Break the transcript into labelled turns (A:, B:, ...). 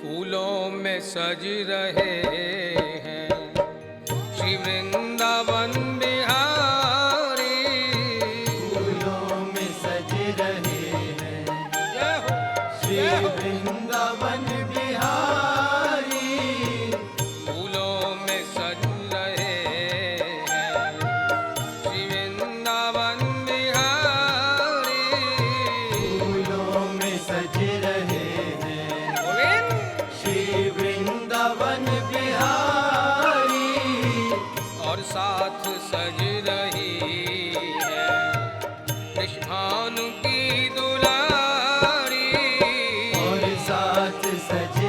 A: फूलों में सज रहे हैं श्री वृंदावन बिहारी।
B: फूलों में सज रहे हैं श्री वृंदावन बिहारी।
A: फूलों में सज रहे हैं श्री वृंदावन बिहारी।
B: फूलों में सज रहे हैं
A: गोविंद
B: श्री वृंदावन बिहारी।
A: और साथ सज रही है कृष्ण भानु की दुलारी।
B: और साथ सज